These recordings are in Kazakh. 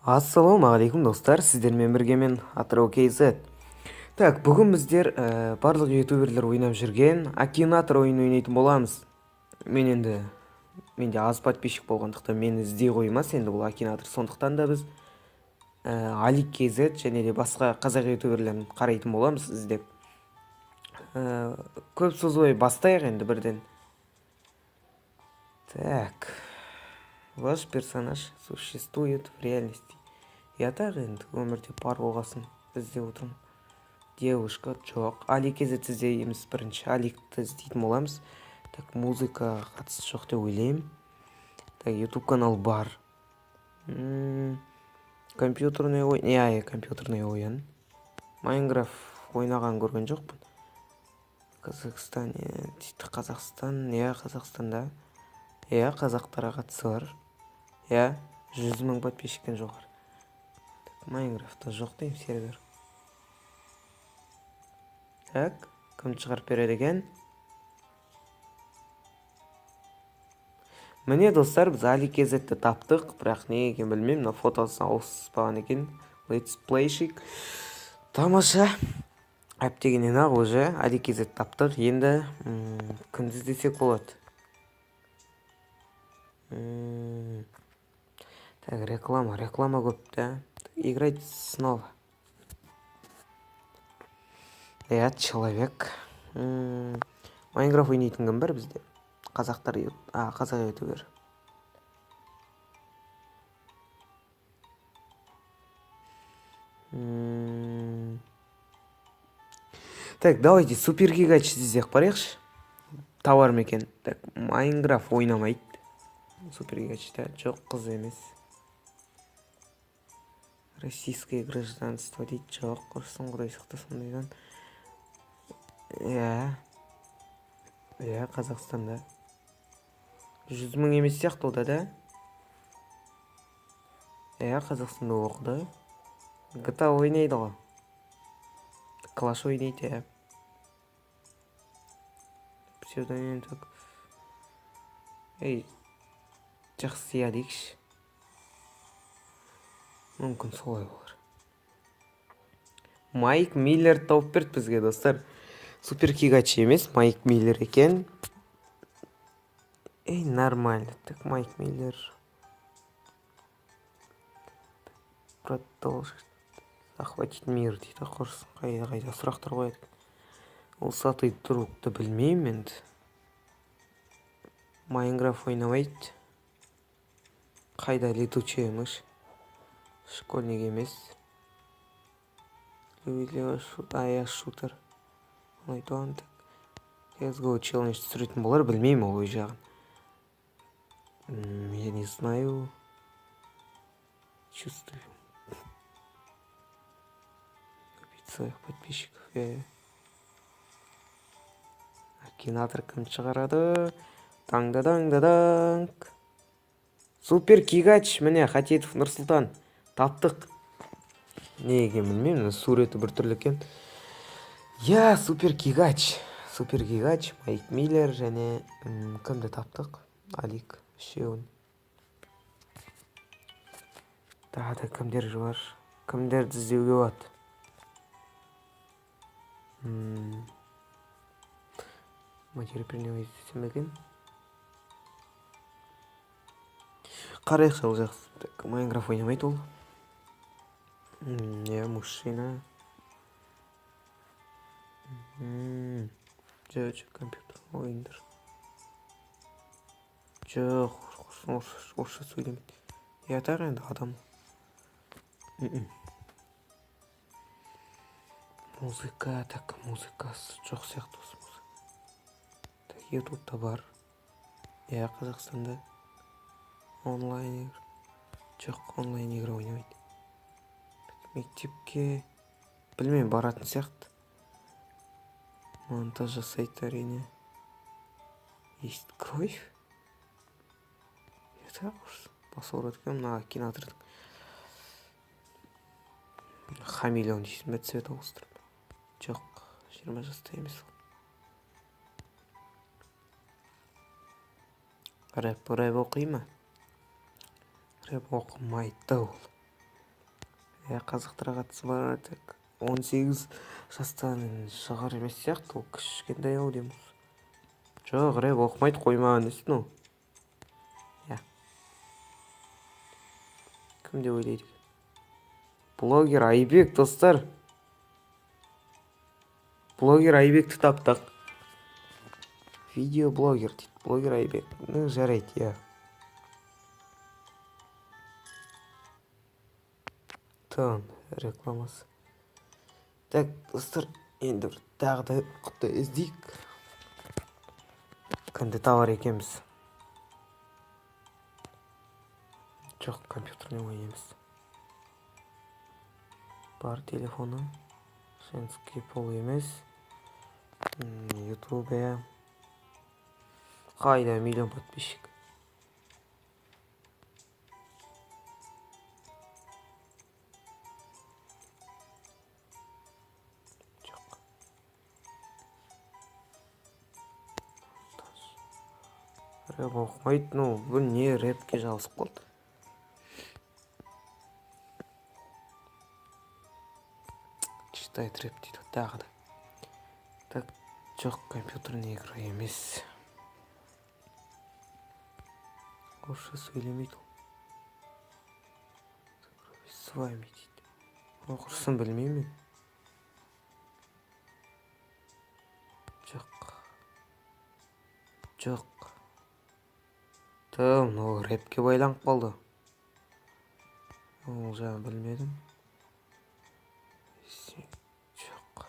Ассалауму алейкум достар, сіздермен бірге мен Атырау KZ. Так, бүгін біздер барлық ютуберлер ойнап жүрген Акинатор ойын ойнайтын боламыз. Менде аз подписчик болғандықтан мені іздей қоймас енді бұл Акинатор. Сондықтан да біз Алик KZ және де басқа қазақ ютуберлерін қарайтын боламыз іздеп. Көп созбай бастайық енді бірден. Так, ваш персонаж существует в реальности. Ятақ енді өмірде бар болғасын іздеп отырмын. Девушка жоқ. Алик KZ іздейміз бірінші. Аликті іздейтін боламыз. Так, музыка қатысы жоқ деп ойлаймын. Так, YouTube канал бар. Компьютерный ойын. Компьютерный ойын. Майнкрафт ойнаған көрген жоқпын. Қазақстан дейді. Қазақстан. Қазақстанда. Қазақтарға қатысы бар. 100 мың подписчиктен жоғары. Майнкрафтта жоқ деймін сервер. Так, кім шығарып береді екен? Міне достар, біз Алик KZ-ті таптық, бірақ не екен білмеймін, мына фотосы ауыспаған екен. Let's play-шик. Тамаша. Әптегеннен ақ уже Алик KZ таптық. Енді күнді іздесек болады. Так, реклама көп, да? Играть снова. Человек. Майнкрафт ойнайтын кім бар бізде? Қазақтар, қазақ ютубер. Так, давайте супергигач іздесек барайықшы. Тауар ма екен? Так, Майнкрафт ойнамайды. Супергигачта жоқ, қыз емес. Российское гражданство дейді, жоқ, құрсын құдай сақтасын сондайдан. Қазақстанда 100 мың емес сияқты ода да. Қазақстанда оқыды. GTA ойнайды ғой. Клаш ойнайды, Псевдоним так. Жақсы дейікші. Мүмкін солай болар. Майк Миллер тауып берді бізге достар. Суперкигач емес, Майк Миллер екен. Нормально. Так, Майк Миллер. Продолжить. Захватить мир дейді. Құрсын қайда сұрақтар қояды. Усатый другты білмеймін енді. Майнкрафт ойнамайды. Қайда летучий мышь. Школьник емес. Шутер. Айтуан. CSGO челлендж түсіретін болар, білмеймін ол ой жағын. Я не знаю. Чувствую. Купить своих подписчиков. Акинатор кім шығарады? Таңда-даңда-даңк. Супер Кигач, міне, Хатетов Нұрсұлтан. Таптық. Не екен білмеймін, суреті бір түрлі екен. Супер Кигач. Супер Кигач, Майк Миллер және кімді таптық? Алик, үшеуін. Тағы кімдер бар? Кімдерді іздеуге болады? Матері принемай іздесем екен. Қарайықшы ол жақсы. Майнкрафт ойнамайды ол. Мужчина. Жоқ, компьютер ойындар. Жоқ, орысша сөйлемейді. Тағы енді адам. Музыка, так, музыкасы жоқ сияқты осы музыка. Так, ютубта бар. Қазақстанда. Онлайн игр. Жоқ, онлайн игр ойнамайды. Мектепке білмеймін, баратын сияқты. Монтаж жасайды әрине. Есть кровь? Басы ұрады екен, мына Акинатордың. Хамелеон дейсің бе, цвет ауыстырып. Жоқ, 20 жаста емес. Рэп оқи ма? Рэп оқымайды ол. Қазақтарға қатысы бар. Так 18 жастан шығар емес сияқты, ол кішкентай ау деймін. Жоқ, рэп оқымайды, қоймаған десін ол. Кім деп ойлайды? Блогер Айбек, достар. Блогер Айбекті таптық. Видеоблогер дейді. Блогер Айбек. Жарайды, иә. Тон, рекламасы. Так, достар, енді бір тағы да құтты іздейік. Кімді табар екенбіз? Жоқ, компьютермен ойнаймыз. Бар телефоны. Женский пол емес. Ютубе. Қайда миллион подписчик. Жоқ. Рэп оқымайды, бұл не рэпке жабысып қалды. Читает рэп дейді, тағы да. Так, жоқ, компьютерный игра емес. Орысша сөйлемейді ол. С вами дейді. Орысын білмеймін. Жоқ. Тым, ол рэпке байланып қалды. Ол жағын білмедім. Жоқ.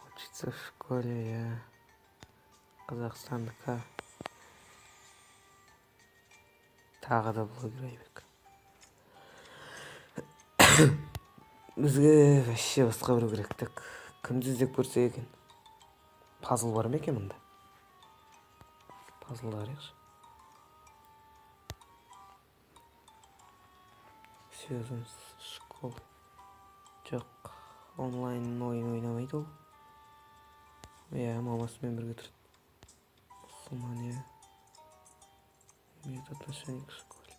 Учиться в школе, я. Қазақстандікі. Тағы да блогер Айбек. Бізге вообще басқа біреу керек. Так, кімді іздеп көрсек екен? Пазл бар ма екен мұнда? Пазлды қарайықшы. Связан с школой. Жоқ, онлайн ойын ойнамайды ол. Иә, мамасымен бірге тұрады. Мұсылман, имеет отношение к школе.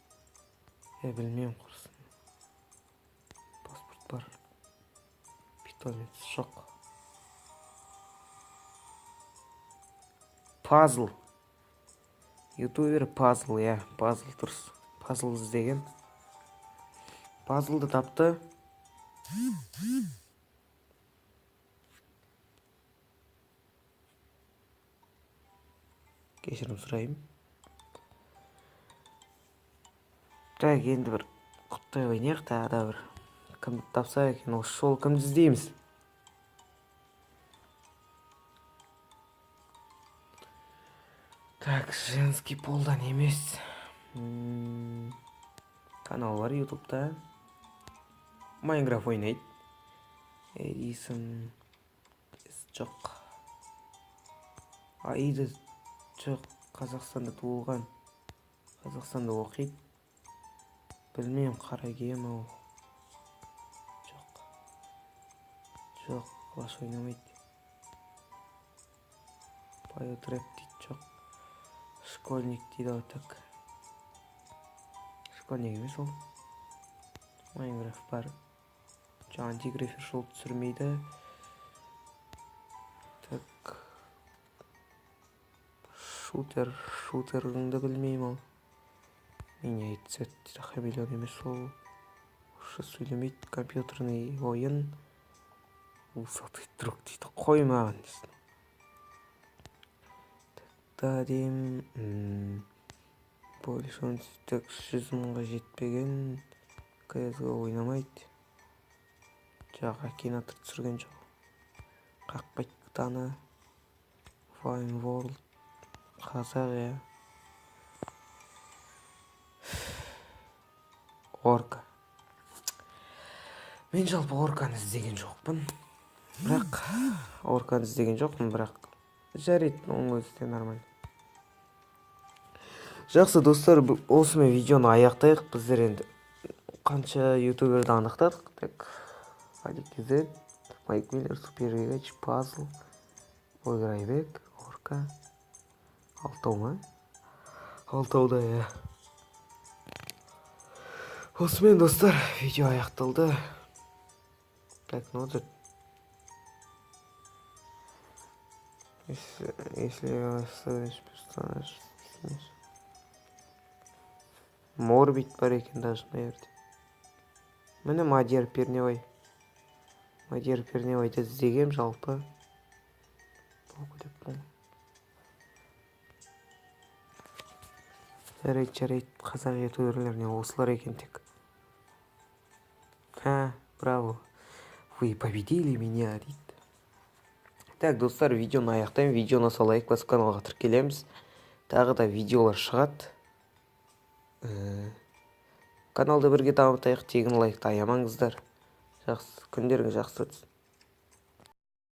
Я білмеймін құрсын. Паспорт бар. Питомец жоқ. Пазл. Ютубер пазл, пазл тұрс. Пазл іздеген. Пазлды тапты. Кешірім сұрайым. Так, енді бір құттай ойнайық, тағы да бір. Кімді тапса екен, осы жол кімді іздейміз? Так, женский полдан емес. Канал бар ютубта. Майнкрафт ойнайды. Эдисон жоқ. Аида жоқ. Қазақстанда туылған. Қазақстанда оқиды. Білмеймін, қарагем ау. Жоқ, клаш ойнамайды. Поет рэп дейді, жоқ. Школьник дейді, ау, так. Школьник емес ол. Майнкрафт бар. Антигрифер шол түсірмейді. Так. Шутеріңді білмеймін ол. Меня айтсет дейді, хамелеон емес ол. Орысша сөйлемейді, компьютерный ойын. Усатый друг дейді, қоймаған десін. Так, деймін. Больше он так 100 мыңға жетпеген. CSGO ойнамайды. Жоқ, Акинатор түсірген жоқ. Қақпайды таны. Fine World. Қазақ, Орка. Мен жалпы Орканы іздеген жоқпын. Бірақ жарайды, оның өзі де нормально. Жақсы, достар, осымен видеоны аяқтайық. Біздер енді қанша ютуберді анықтадық. Так, Аликизет, Майк Миллер, Супервегач, Пазл, Блогер Айбек, Орка. Алтау ма? Алтауда, Осымен достар, видео аяқталды. Так, ну вот если оставишь персонаж, Морбит бар екен даже мына жерде. Міне Мадияр Пернебайды іздегем жалпы. Жарайды, қазақ ютуберлеріне осылар екен тек. Браво. Вы победили меня, дейді. Так, достар, видеоны аяқтаймын. Видеоны салайық, басқа каналға тіркелеміз. Тағы да видеолар шығады. Каналды бірге дамытайық, тегін лайкты аямаңыздар. Күндеріңіз жақсы өтсін.